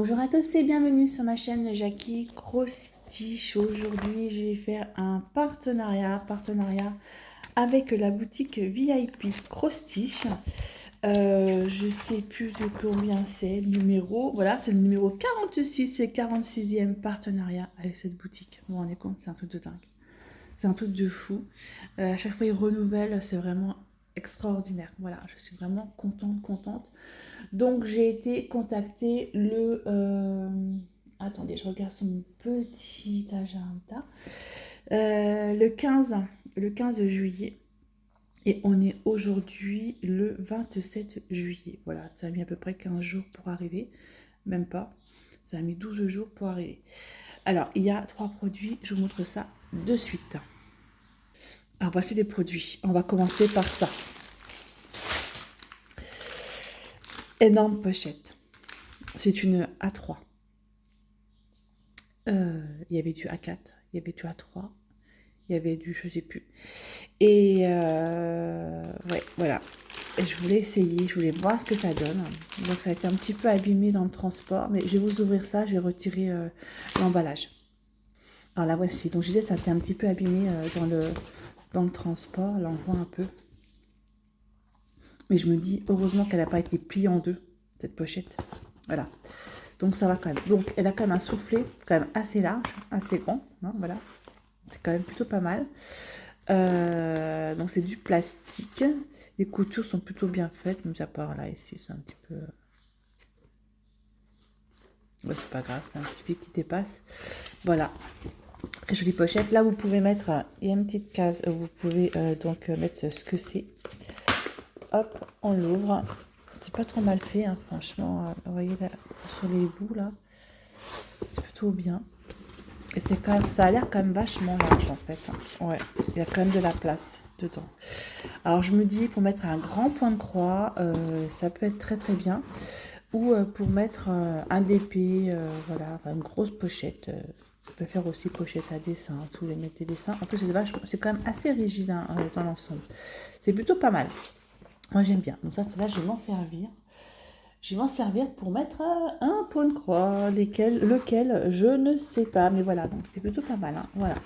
Bonjour à tous et bienvenue sur ma chaîne Jackie Crostiche. Aujourd'hui, je vais faire un partenariat avec la boutique VIP Crostiche. Je sais plus de combien c'est le numéro. Voilà, c'est le numéro 46, c'est 46e partenariat avec cette boutique. Vous vous rendez compte, c'est un truc de dingue. C'est un truc de fou. À chaque fois, ils renouvellent, c'est vraiment extraordinaire. Voilà, je suis vraiment contente. Donc, j'ai été contactée attendez, je regarde sur mon petit agenda. Le 15 juillet. Et on est aujourd'hui le 27 juillet. Voilà, ça a mis à peu près 15 jours pour arriver. Même pas. Ça a mis 12 jours pour arriver. Alors, il y a 3 produits. Je vous montre ça de suite. Alors, voici les produits. On va commencer par ça. Énorme pochette. C'est une A3. Il y avait du A4, il y avait du A3, il y avait du je sais plus. Et ouais, voilà. Et je voulais essayer, je voulais voir ce que ça donne. Donc ça a été un petit peu abîmé dans le transport, mais je vais vous ouvrir ça, je vais retirer l'emballage. Alors la voici. Donc je disais, ça a été un petit peu abîmé dans le transport. Là on voit un peu. Mais je me dis, heureusement qu'elle n'a pas été pliée en deux, cette pochette. Voilà. Donc ça va quand même. Donc elle a quand même un soufflet quand même assez large, assez grand. Hein, voilà. C'est quand même plutôt pas mal. Donc c'est du plastique. Les coutures sont plutôt bien faites, mais à part là, ici, c'est un petit peu... Ouais, c'est pas grave, c'est un petit peu qui dépasse. Voilà. Très jolie pochette. Là, vous pouvez mettre... il y a une petite case. Vous pouvez donc mettre ce que c'est. Hop, on l'ouvre. C'est pas trop mal fait, hein, franchement. Vous voyez là, sur les bouts, là. C'est plutôt bien. Et c'est quand même, ça a l'air quand même vachement large, en fait. Hein. Ouais, il y a quand même de la place dedans. Alors, je me dis, pour mettre un grand point de croix, ça peut être très bien. Ou pour mettre un DP, voilà, une grosse pochette. On peut faire aussi pochette à dessin, si vous voulez mettre des dessins. En plus, c'est quand même assez rigide hein, dans l'ensemble. C'est plutôt pas mal. Moi, j'aime bien. Donc ça, là, je vais m'en servir. Je vais m'en servir pour mettre un point de croix, lequel, je ne sais pas. Mais voilà, donc c'est plutôt pas mal. Hein. Voilà,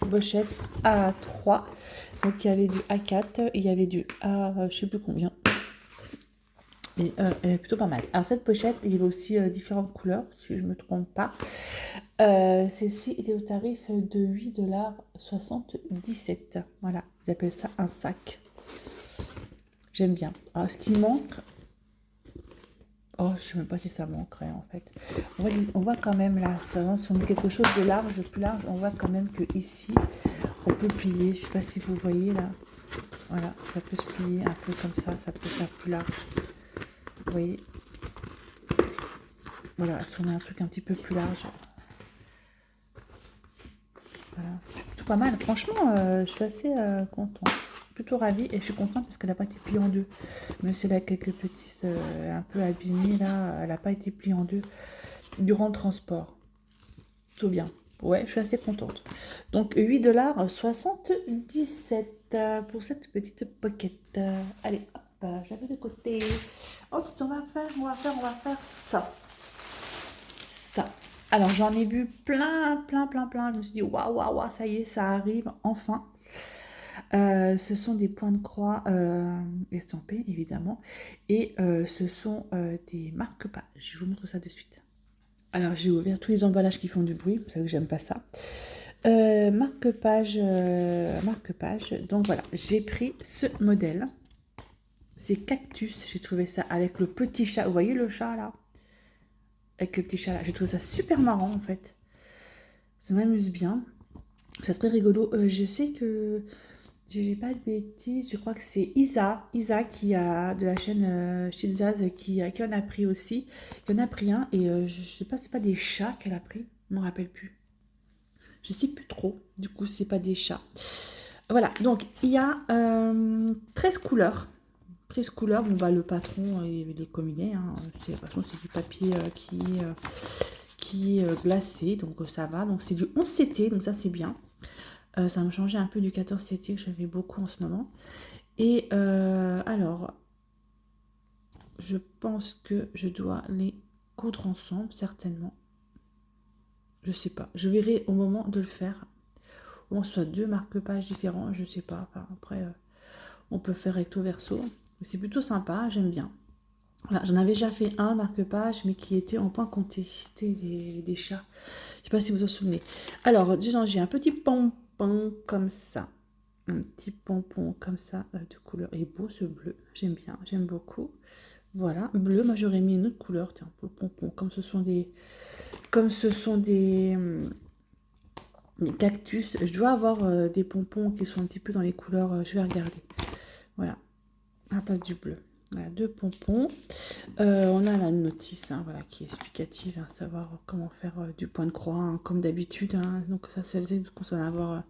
pochette A3. Donc il y avait du A4, il y avait du A, je sais plus combien. Mais elle est plutôt pas mal. Alors cette pochette, il y avait aussi différentes couleurs, si je ne me trompe pas. Celle-ci était au tarif de 8,77 $. Voilà, ils appellent ça un sac. J'aime bien. Alors ce qui manque... Oh, je ne sais même pas si ça manquerait en fait. On voit quand même là, ça, si on met quelque chose de large, plus large, on voit quand même que ici, on peut plier. Je ne sais pas si vous voyez là. Voilà, ça peut se plier un peu comme ça peut faire plus large. Vous voyez. Voilà, si on a un truc un petit peu plus large. Voilà, c'est pas mal. Franchement, je suis assez contente. Plutôt ravie et je suis contente parce qu'elle n'a pas été pliée en deux. Même si elle a quelques petits un peu abîmés là, elle n'a pas été pliée en deux durant le transport. Tout bien. Ouais, je suis assez contente. Donc 8,77 $ pour cette petite pocket. Allez, hop, je la mets de côté. Ensuite, on va faire ça. Ça. Alors, j'en ai vu plein. Je me suis dit, waouh, ça y est, ça arrive, enfin. Ce sont des points de croix estampés, évidemment. Et ce sont des marque-pages. Je vous montre ça de suite. Alors, j'ai ouvert tous les emballages qui font du bruit. Vous savez que j'aime pas ça. Marque-page. Donc, voilà, j'ai pris ce modèle. C'est Cactus. J'ai trouvé ça avec le petit chat. Vous voyez le chat, là? Avec le petit chat là. J'ai trouvé ça super marrant en fait. Ça m'amuse bien. C'est très rigolo. Je sais que j'ai pas de bêtises. Je crois que c'est Isa qui a de la chaîne Chilzaz qui en a pris aussi. Qui en a pris un et je sais pas, c'est pas des chats qu'elle a pris. Je m'en rappelle plus. Je sais plus trop. Du coup, c'est pas des chats. Voilà. Donc il y a 13 couleurs. 13 couleurs, bon bah le patron il est comme il est, hein. De toute façon c'est du papier qui est glacé, donc ça va. Donc c'est du 11 CT, donc ça c'est bien. Ça me changeait un peu du 14 CT que j'avais beaucoup en ce moment. Et alors, je pense que je dois les coudre ensemble, certainement. Je sais pas. Je verrai au moment de le faire. Ou on soit deux marque-pages différents, je sais pas. Enfin, après, on peut faire recto verso. C'est plutôt sympa, j'aime bien. Voilà, j'en avais déjà fait un marque-page, mais qui était en point compté. C'était des chats. Je sais pas si vous vous en souvenez. Alors, disons, j'ai un petit pompon comme ça. Un petit pompon comme ça, de couleur. Et beau ce bleu. J'aime bien, j'aime beaucoup. Voilà, bleu, moi j'aurais mis une autre couleur, tiens, pour le pompon. Comme ce sont des cactus, je dois avoir des pompons qui sont un petit peu dans les couleurs, je vais regarder. Voilà, à la place du bleu. Voilà, deux pompons. On a la notice, hein, voilà, qui est explicative, hein, savoir comment faire du point de croix, hein, comme d'habitude. Hein. Donc ça, c'est qu'on s'en avoir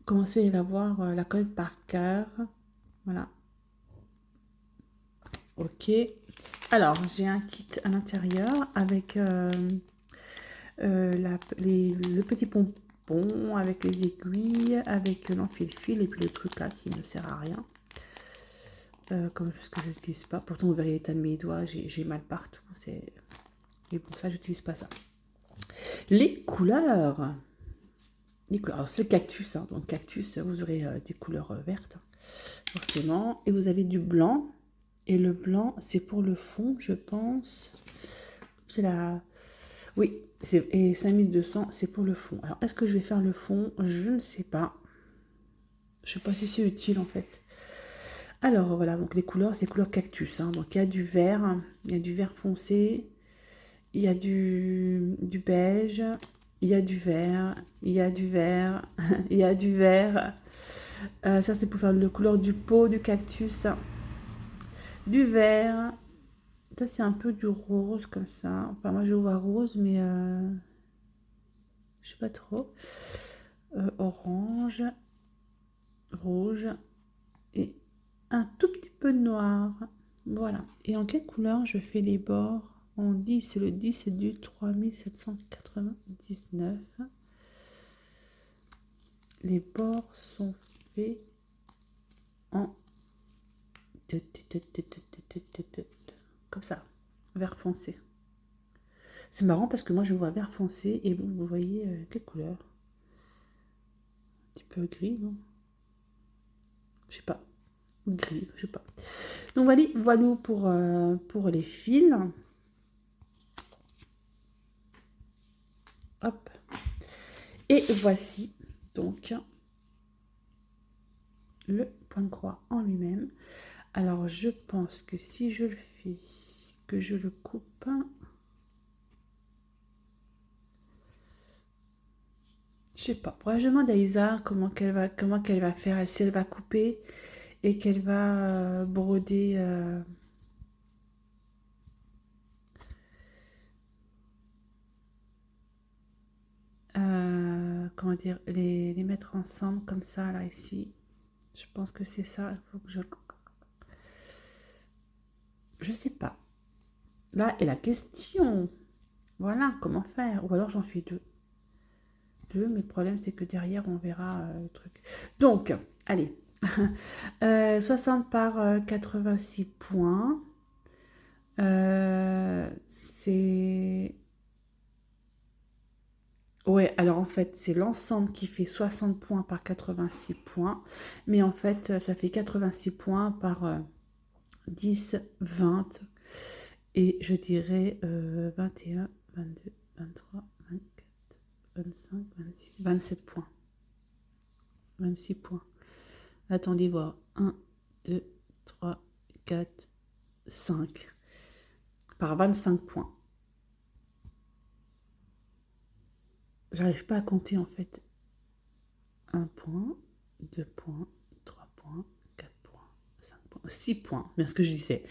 commencer à l'avoir, la connaître par cœur. Voilà. Ok. Alors, j'ai un kit à l'intérieur avec le petit pompon, avec les aiguilles, avec l'enfile-fil et puis le truc là qui ne sert à rien. Comme ce que je n'utilise pas. Pourtant, vous verrez l'état de mes doigts, j'ai mal partout. Mais bon, ça, j'utilise pas ça. Les couleurs. Alors, c'est le cactus. Hein. Donc, cactus, vous aurez des couleurs vertes, forcément. Et vous avez du blanc. Et le blanc, c'est pour le fond, je pense. C'est la... Oui, et 5200, c'est pour le fond. Alors, est-ce que je vais faire le fond? Je ne sais pas. Je ne sais pas si c'est utile, en fait. Alors, voilà, donc les couleurs, c'est couleur cactus. Hein. Donc, il y a du vert foncé, il y a du beige, il y a du vert, il y a du vert, il y a du vert. Ça, c'est pour faire la couleur du pot du cactus. Du vert. Ça, c'est un peu du rose, comme ça. Enfin, moi, je vois rose, mais je sais pas trop. Orange, rouge et un tout petit peu de noir. Voilà. Et en quelle couleur je fais les bords? On dit, c'est le 10 du 3799. Les bords sont faits en... Comme ça, vert foncé. C'est marrant parce que moi je vois vert foncé et vous voyez quelle couleur? Un petit peu gris, non? Je sais pas. Gris, je sais pas. Donc voilà pour les fils. Hop. Et voici donc le point de croix en lui-même. Alors je pense que si je le fais, que je le coupe, je sais pas. Faudrait que je demande à Isa comment qu'elle va faire, si elle va couper et qu'elle va broder. Comment dire, les mettre ensemble comme ça là ici. Je pense que c'est ça. Il faut que je sais pas. Là est la question. Voilà comment faire. Ou alors j'en fais deux, mais le problème c'est que derrière on verra le truc. Donc, allez. 60 par 86 points. C'est... Ouais, alors en fait, c'est l'ensemble qui fait 60 points par 86 points. Mais en fait, ça fait 86 points par 10, 20. Et je dirais 21, 22, 23, 24, 25, 26, 27 points. 26 points. Attendez voir. 1, 2, 3, 4, 5. Par 25 points. J'arrive pas à compter en fait. 1 point, 2 points, 3 points, 4 points, 5 points, 6 points. Bien ce que je disais.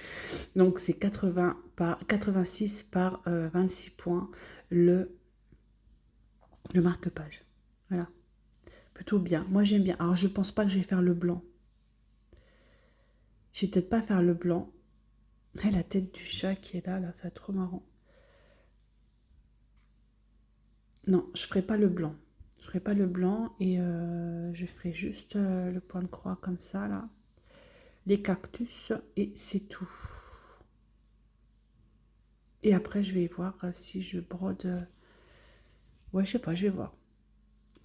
Donc c'est 86 par 26 points le marque-page. Voilà. Plutôt bien. Moi j'aime bien. Alors je pense pas que je vais faire le blanc. Je vais peut-être pas faire le blanc. Et la tête du chat qui est là, ça va être trop marrant. Non, je ferai pas le blanc. Je ferai pas le blanc et je ferai juste le point de croix comme ça là. Les cactus et c'est tout. Et après, je vais voir si je brode. Ouais, je sais pas, je vais voir.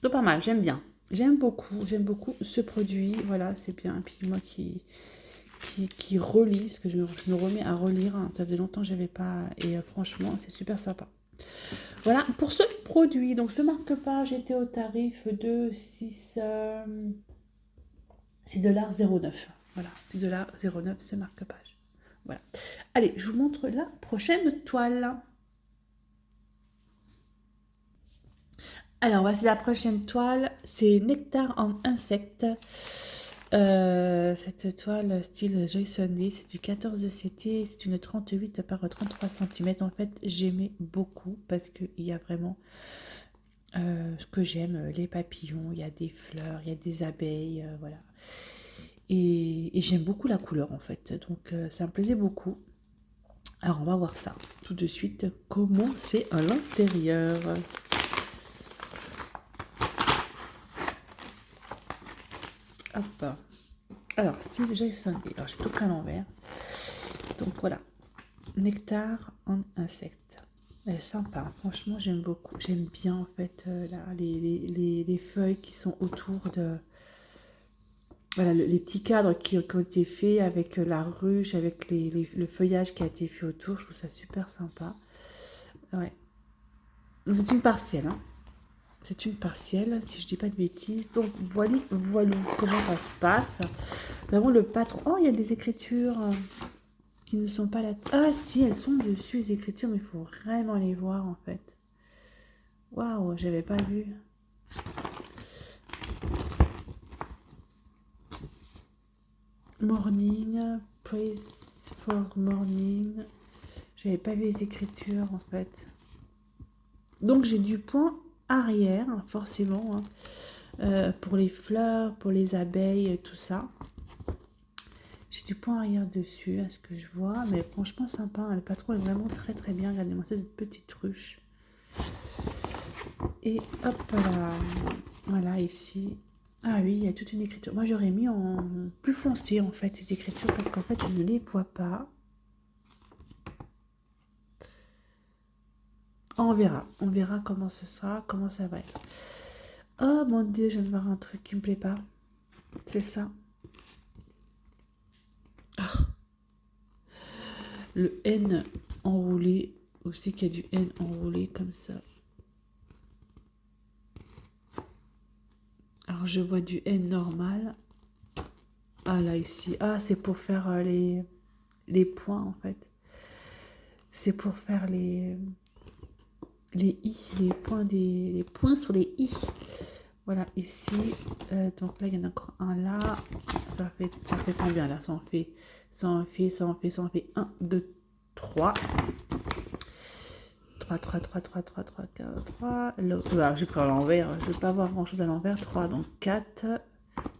C'est pas mal, j'aime bien. J'aime beaucoup ce produit. Voilà, c'est bien. Et puis moi qui relis, parce que je me remets à relire, hein. Ça faisait longtemps que j'avais pas. Et franchement, c'est super sympa. Voilà, pour ce produit, donc ce marque-page était au tarif de 6,09 $. Voilà, 6,09 $, ce marque-page. Voilà. Allez, je vous montre la prochaine toile. Alors, voici la prochaine toile. C'est Nectar en insectes. Cette toile style Jason Lee, c'est du 14 CT. C'est une 38 par 33 cm. En fait, j'aimais beaucoup parce qu'il y a vraiment ce que j'aime, les papillons, il y a des fleurs, il y a des abeilles, voilà. Et j'aime beaucoup la couleur en fait. Donc, ça me plaisait beaucoup. Alors, on va voir ça tout de suite. Comment c'est à l'intérieur. Hop. Alors, style Jason Lee. Alors, j'ai tout pris à l'envers. Donc, voilà. Nectar en insectes. Elle est sympa. Hein. Franchement, j'aime beaucoup. J'aime bien, en fait, là, les feuilles qui sont autour de... Voilà, les petits cadres qui ont été faits avec la ruche, avec le feuillage qui a été fait autour. Je trouve ça super sympa. Ouais. Donc, c'est une partielle, hein. C'est une partielle, si je dis pas de bêtises. Donc, voilà comment ça se passe. Vraiment, le patron... Oh, il y a des écritures qui ne sont pas là. Ah, si, elles sont dessus, les écritures, mais il faut vraiment les voir, en fait. Waouh, j'avais pas vu. Morning, praise for morning. J'avais pas vu les écritures, en fait. Donc, j'ai du point arrière, forcément, hein, pour les fleurs, pour les abeilles, tout ça. J'ai du point arrière dessus, à ce que je vois, mais franchement sympa. Hein. Le patron est vraiment très très bien. Regardez-moi cette petite ruche. Et hop là, voilà ici. Ah oui, il y a toute une écriture. Moi j'aurais mis en plus foncé en fait les écritures parce qu'en fait je ne les vois pas. On verra comment ce sera, comment ça va être. Oh mon dieu, je viens de voir un truc qui me plaît pas. C'est ça. Le N enroulé. Où c'est qu'il y a du N enroulé comme ça? Alors je vois du N normal. Ah là ici. Ah c'est pour faire les points en fait. C'est pour faire les I, les points sur les I. Voilà ici. Donc là il y en a encore un là. Ça fait combien là? Ça en fait 1, 2, 3. 3, 3, 3, 3, 3, 3, 4, 3. L'autre, j'ai pris à l'envers. Je ne vais pas avoir grand chose à l'envers. 3, donc 4,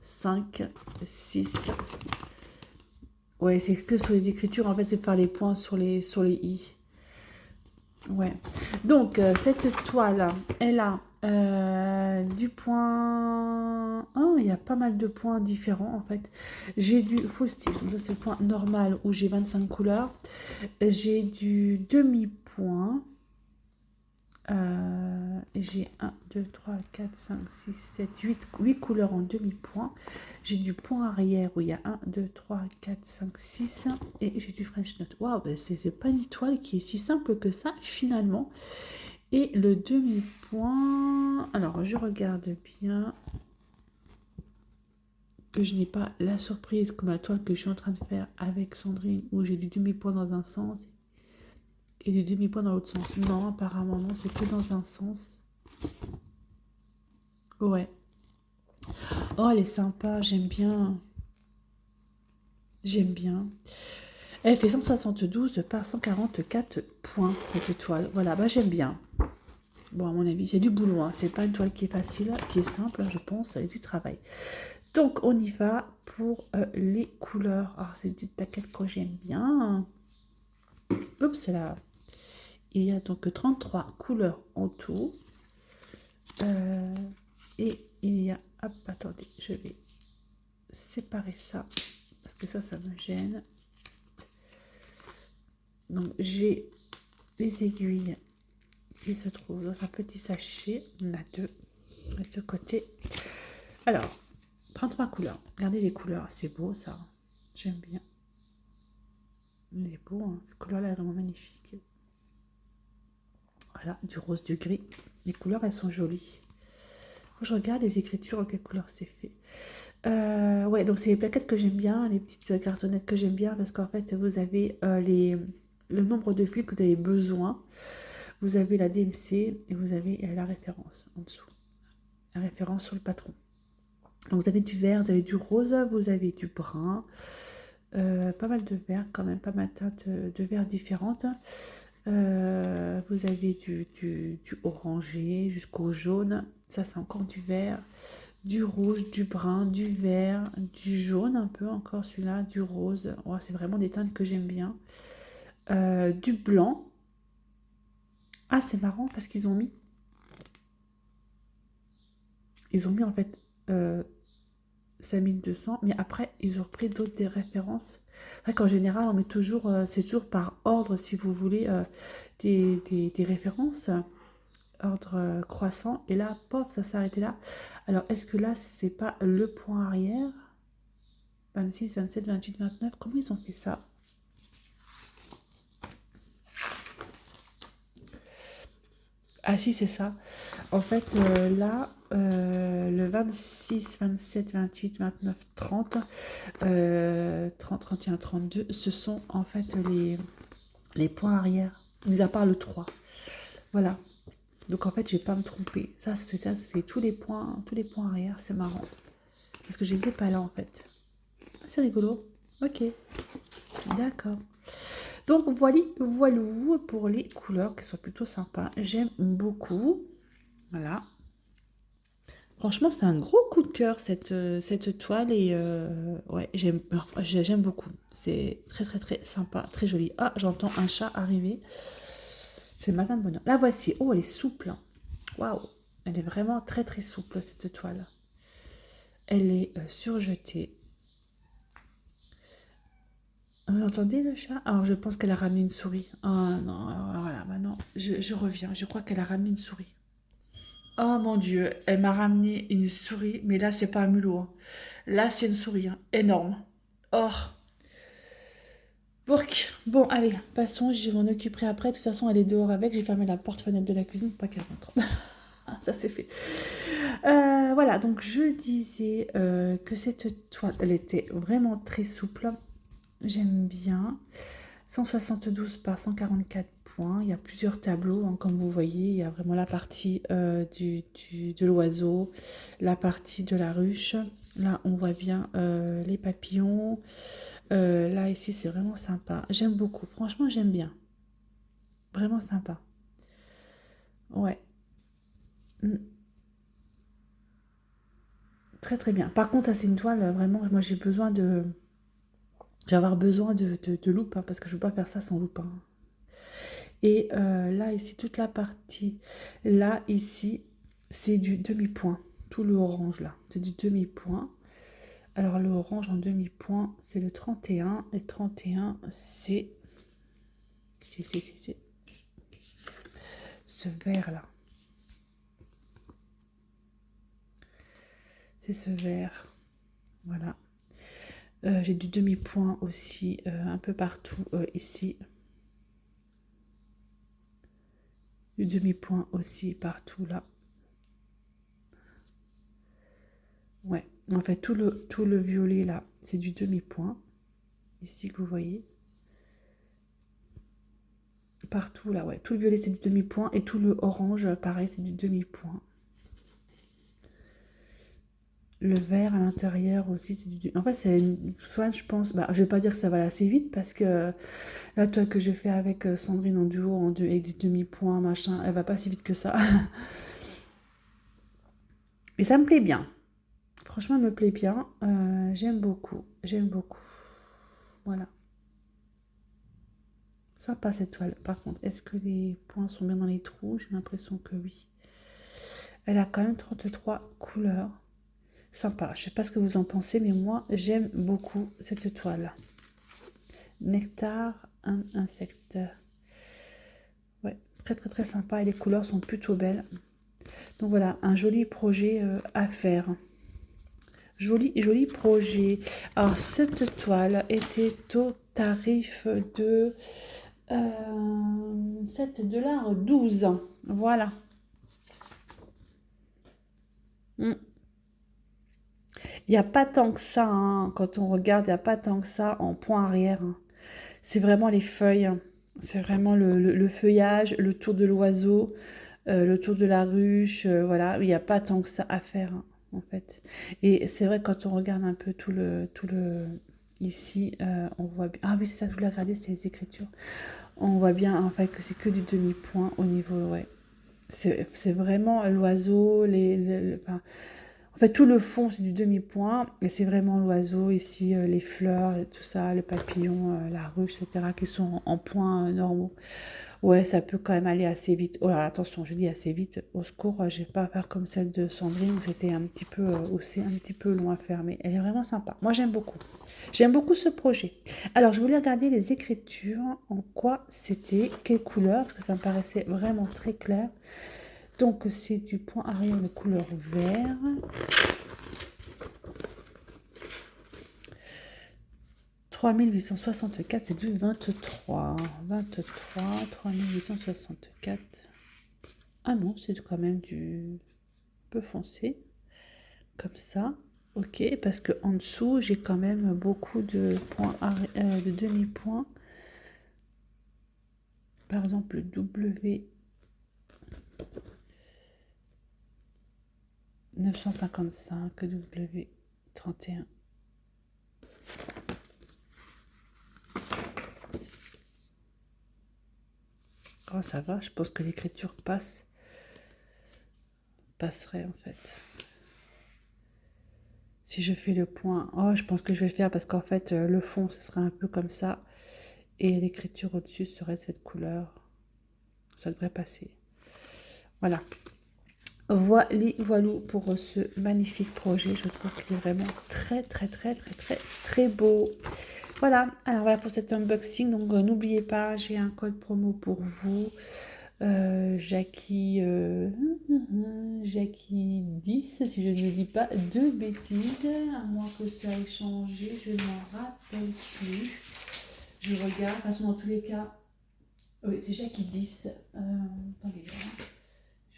5, 6. Ouais, c'est que sur les écritures, en fait, c'est faire les points sur les i. Ouais. Donc, cette toile, elle a du point... Oh, il y a pas mal de points différents, en fait. J'ai du full stitch, donc ça, c'est le point normal où j'ai 25 couleurs. J'ai du demi-point. J'ai 1, 2, 3, 4, 5, 6, 7, 8 couleurs en demi-point. J'ai du point arrière où il y a 1, 2, 3, 4, 5, 6 et j'ai du French knot. Waouh, ben c'est pas une toile qui est si simple que ça finalement. Et le demi-point, alors je regarde bien que je n'ai pas la surprise comme la toile que je suis en train de faire avec Sandrine où j'ai du demi-point dans un sens et du demi-point dans l'autre sens. Non, apparemment non, c'est que dans un sens. Ouais. Oh, elle est sympa, j'aime bien. J'aime bien. Elle fait 172 par 144 points, cette toile. Voilà, bah j'aime bien. Bon, à mon avis, il y a du boulot. Hein. C'est pas une toile qui est facile, qui est simple, je pense. Il y a du travail. Donc, on y va pour les couleurs. Alors, c'est une petite paquette que j'aime bien. Oups, là. Il y a donc 33 couleurs en tout. Et il y a... Hop, attendez, je vais séparer ça. Parce que ça me gêne. Donc, j'ai les aiguilles qui se trouvent dans un petit sachet. On a deux de ce côté. Alors, 33 couleurs. Regardez les couleurs, c'est beau ça. J'aime bien. Il est beau, hein. Cette couleur-là est vraiment magnifique. Voilà, du rose, du gris. Les couleurs, elles sont jolies. Quand je regarde les écritures, en quelle couleur c'est fait. Ouais, donc c'est les plaquettes que j'aime bien, les petites cartonnettes que j'aime bien, parce qu'en fait, vous avez le nombre de fils que vous avez besoin. Vous avez la DMC et vous avez la référence en dessous. La référence sur le patron. Donc vous avez du vert, vous avez du rose, vous avez du brun. Pas mal de vert quand même, pas mal de teintes de vert différentes. Vous avez du orangé jusqu'au jaune. Ça, c'est encore du vert. Du rouge, du brun, du vert, du jaune un peu encore celui-là, du rose. Oh, c'est vraiment des teintes que j'aime bien. Du blanc. Ah, c'est marrant parce qu'ils ont mis... Ils ont mis en fait 5200, mais après, ils ont repris d'autres des références. C'est vrai qu'en général, on met toujours, c'est toujours par ordre, si vous voulez, des références, ordre croissant. Et là, pop, ça s'est arrêté là. Alors, est-ce que là, c'est pas le point arrière? 26, 27, 28, 29, comment ils ont fait ça? Ah si, c'est ça. En fait, là, le 26, 27, 28, 29, 30, 30, 31, 32, ce sont en fait les points arrière, mis à part le 3. Voilà. Donc en fait, je vais pas me tromper. Ça, c'est tous les points arrière, c'est marrant. Parce que je les ai pas là en fait. Ah, c'est rigolo. Ok. D'accord. Donc voilà pour les couleurs qui sont plutôt sympas. J'aime beaucoup. Voilà. Franchement, c'est un gros coup de cœur cette toile et ouais, j'aime beaucoup. C'est très très très sympa, très joli. Ah, j'entends un chat arriver. C'est matin de bonheur. La voici. Oh, elle est souple. Waouh, elle est vraiment très très souple cette toile. Elle est surjetée. Vous entendez le chat? Alors je pense qu'elle a ramené une souris. Ah non, alors voilà, maintenant je reviens. Je crois qu'elle a ramené une souris. Oh mon Dieu, elle m'a ramené une souris, mais là c'est pas un mulot, hein. Là c'est une souris, hein, énorme. Oh, Bourk. Bon, allez, passons, je m'en occuperai après. De toute façon, elle est dehors avec. J'ai fermé la porte-fenêtre de la cuisine pour pas qu'elle rentre. Ça c'est fait. Voilà, donc je disais que cette toile, elle était vraiment très souple. J'aime bien. 172 par 144 points. Il y a plusieurs tableaux, hein, comme vous voyez. Il y a vraiment la partie de l'oiseau, la partie de la ruche. Là, on voit bien les papillons. Là, ici, c'est vraiment sympa. J'aime beaucoup. Franchement, j'aime bien. Vraiment sympa. Ouais. Mm. Très, très bien. Par contre, ça, c'est une toile, vraiment, moi, j'ai besoin de... Je vais avoir besoin de loupe, hein, parce que je ne peux pas faire ça sans loupe, hein. Et là, ici, toute la partie, là, ici, c'est du demi-point. Tout le orange, là, c'est du demi-point. Alors, le orange en demi-point, c'est le 31. Et 31, c'est ce vert-là. C'est ce vert. Voilà. J'ai du demi-point aussi un peu partout ici. Du demi-point aussi partout là. Ouais, en fait tout le violet là, c'est du demi-point. Ici que vous voyez. Partout là, ouais. Tout le violet c'est du demi-point et tout le orange, pareil, c'est du demi-point. Le vert à l'intérieur aussi, c'est du... En fait, c'est une toile, je pense... Bah, je vais pas dire que ça va assez vite parce que la toile que j'ai fait avec Sandrine en duo, avec des demi-points, machin, elle va pas si vite que ça. Et ça me plaît bien. Franchement, elle me plaît bien. J'aime beaucoup. J'aime beaucoup. Voilà. Sympa cette toile. Par contre, est-ce que les points sont bien dans les trous? J'ai l'impression que oui. Elle a quand même 33 couleurs. Sympa. Je sais pas ce que vous en pensez, mais moi, j'aime beaucoup cette toile. Nectar, un insecte. Très très très sympa et les couleurs sont plutôt belles. Donc voilà, un joli projet à faire. Joli projet. Alors cette toile était au tarif de 7,12 $. Voilà. Mm. Il n'y a pas tant que ça, hein. Quand on regarde, il n'y a pas tant que ça en point arrière, hein. C'est vraiment les feuilles, hein. C'est vraiment le feuillage, le tour de l'oiseau, le tour de la ruche, voilà. Il n'y a pas tant que ça à faire, hein, en fait. Et c'est vrai, quand on regarde un peu ici, on voit bien. Ah oui, c'est ça que je voulais regarder, c'est les écritures. On voit bien, en fait, que c'est que du demi-point au niveau, ouais. C'est vraiment l'oiseau, enfin, en fait, tout le fond, c'est du demi-point. Et c'est vraiment l'oiseau, ici, les fleurs, et tout ça, le papillon, la ruche, etc., qui sont en points normaux. Ouais, ça peut quand même aller assez vite. Oh là, attention, je dis assez vite. Au secours, je vais pas faire comme celle de Sandrine, où c'était un petit peu aussi un petit peu long à faire. Mais elle est vraiment sympa. Moi, j'aime beaucoup. J'aime beaucoup ce projet. Alors, je voulais regarder les écritures, en quoi c'était, quelle couleur, parce que ça me paraissait vraiment très clair. Donc, c'est du point arrière de couleur vert. 3864, c'est du 23. 3864. Ah non, c'est quand même du peu foncé. Comme ça. Ok, parce que en dessous, j'ai quand même beaucoup de points, de demi-points. Par exemple, le W 955, W 31. Oh, ça va, je pense que l'écriture passerait en fait. Si je fais le point, oh, je pense que je vais le faire parce qu'en fait, le fond, ce serait un peu comme ça. Et l'écriture au-dessus serait de cette couleur. Ça devrait passer. Voilà. Voilà pour ce magnifique projet. Je trouve qu'il est vraiment très, très, très, très, très, très beau. Voilà. Alors voilà pour cet unboxing. Donc n'oubliez pas, j'ai un code promo pour vous. Jackie 10, si je ne me dis pas de bêtises, à moins que ça ait changé, je n'en rappelle plus. Je regarde, de toute façon dans tous les cas, oui c'est Jackie 10. Attendez,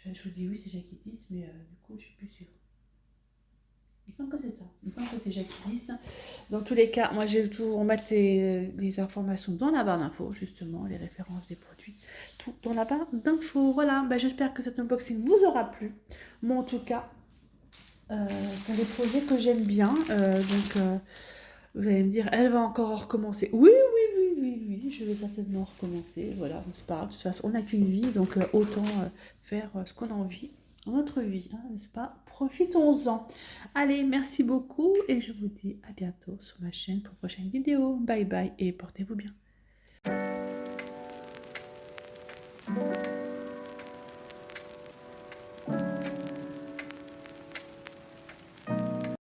je vous dis oui c'est Jackie 10, mais du coup je suis plus sûre. Il me semble que c'est ça, il me semble que c'est Jackie 10. Dans tous les cas, moi j'ai toujours mettre les informations dans la barre d'infos, justement, les références des produits, tout dans la barre d'infos. Voilà, ben, j'espère que cet unboxing vous aura plu. Moi en tout cas, c'est des projets que j'aime bien. Vous allez me dire, elle va encore recommencer. Oui, je vais certainement recommencer. Voilà, c'est pas grave, de toute façon, on n'a qu'une vie, donc autant faire ce qu'on a envie dans notre vie, hein, n'est-ce pas? Profitons-en. Allez, merci beaucoup et je vous dis à bientôt sur ma chaîne pour une prochaine vidéo. Bye bye et portez-vous bien.